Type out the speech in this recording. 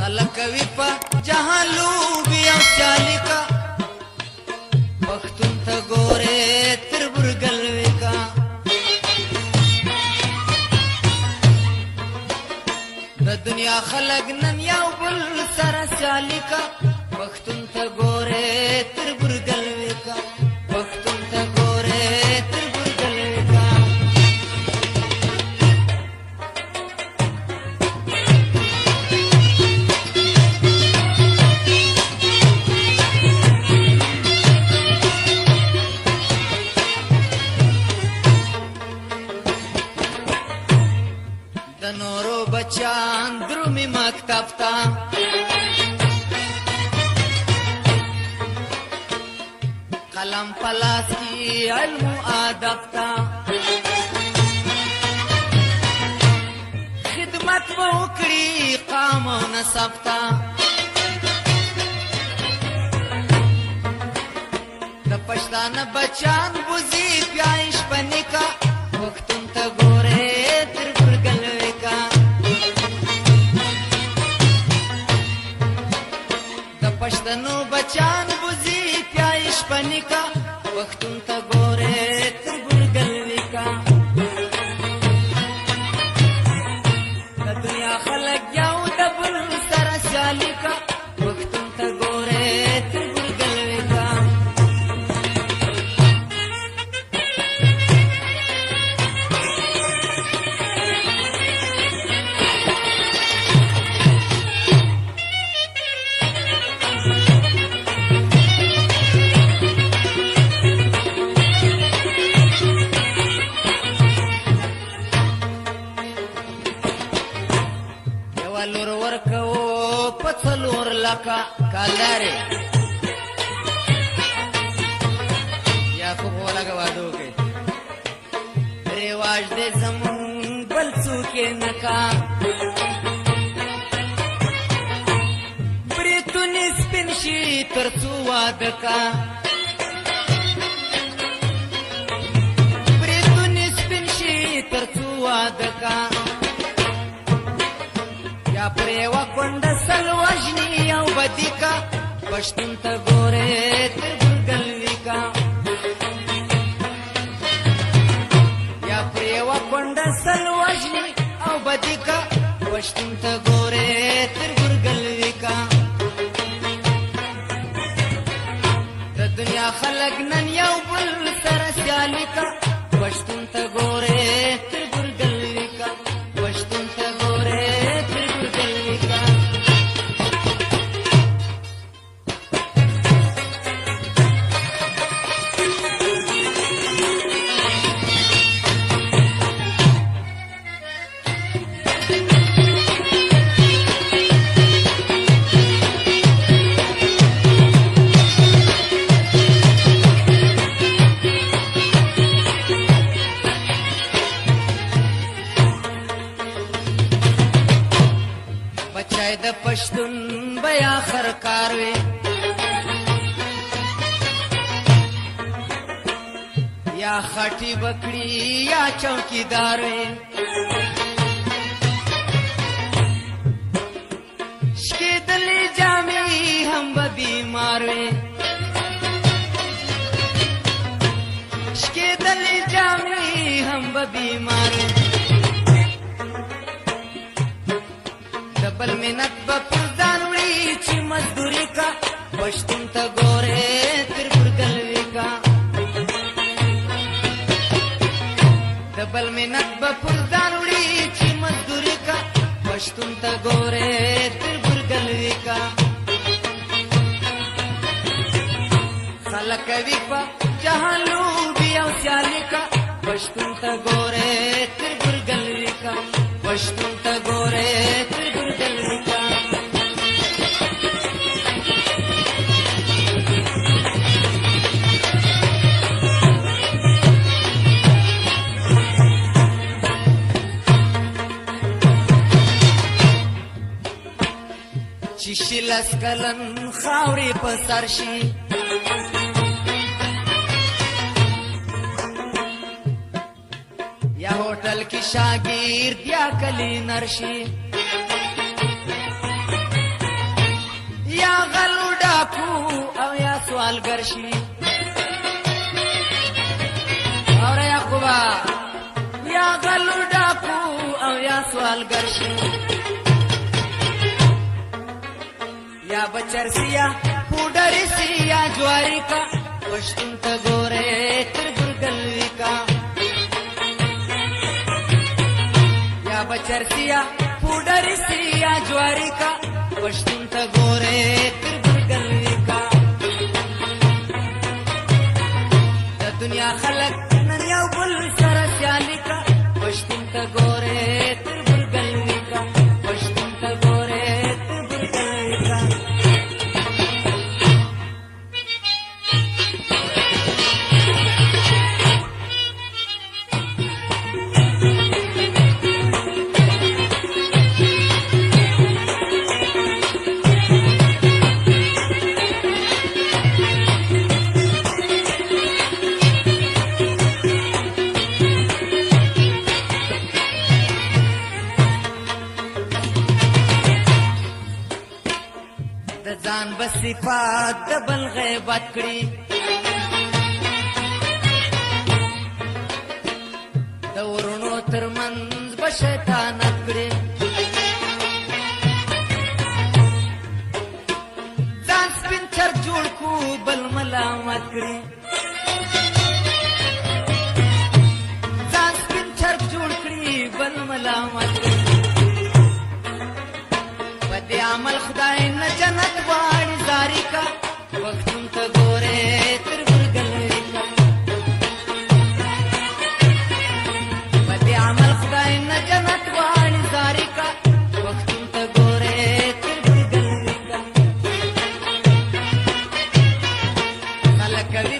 خلق کوي په جهان لوبي او سیالي کا پښتون ته ګوره تر برګل وکا د دنیا خلق نن یو بل سره سیالي کا پښتون ته ګوره تر برګل وکا پښتون ته ګوره تر برګل وکا نورو بچان درومی مکتب تا قلم پلاس کی علم و آدب تا خدمت وکړي قام و نسب تا د پښتان بچان بوزي پیايش پنیکا وختون ته ګوره تر برګل پښتنو بچان بوزي پیايش پنیکا وختون ته ګوره تر برګل وکا د دنیا خلک یو د بل سره سیالي کا وختون ته ګوره تر برګل وکا لور ورکو پڅلور لکا کالاره یا خو ولاګه وادو کې ریواج دې زمون بل څوک نکا بریتونی سپین شي ترڅو وادکا بریتونی سپین شي ترڅو وادکا یا پریوا کونډ سلوجنی او بدیکا پښتون ته ګوره تر برګل وکا یا پریوا کونډ سلوجنی او بدیکا پښتون ته ګوره تر برګل وکا د دنیا خلق نن یو بل سره سیالي کا پښتون ته ګوره تر برګل وکا پښتون ته ګوره د پښتون بیا آخر کار وي یا خټي بکړي یا چوکیدار وي شکېدلې جامې هم به بیمار وي شکېدلې جامې هم به بیمار وي بل منت با پردان وړي چې مزدوري کا پښتون ته ګوره تر برګل وکا بل منت با پردان وړي چې مزدوري کا پښتون ته ګوره تر برګل وکا خلک کوي په جهان لوبي او سیالي کا پښتون ته ګوره تر برګل وکا پښتون ته ګوره تر برګل وکا چې شلس کلن خاورې په سر شي یا होटल की शागिर्द या कली नरशी سوالګر شي اور یعقوبا یا غلو ډاکو او یا سوالګر شي یا بچرسیا پوډر سیا جواری کا پښتون ته ګوره تر ګرګلوي کا یا بچرسیا پوډر سیا جواری کا پښتون ته ګوره تر ګرګلوي کا د دنیا خلک نن یو بل سره سیالي کا پښتون ته ګوره تر ګرګلوي کا پښتون ته ګوره تر ګرګلوي کا ځان بصفات د بل غیبت کړي د ورونو ترمنځ به شیطانت کړي ځان سپین چرګ جوړ کو بل ملامت کړي ځان سپین چرګ جوړ کړي بل ملامت کړي دې عمل خدای نه جنت واړي زاری کا پښتون ته ګوره تر ګرګلوي کا دې عمل خدای نه جنت واړي زاری کا پښتون ته ګوره تر ګرګلوي کا خلک کوي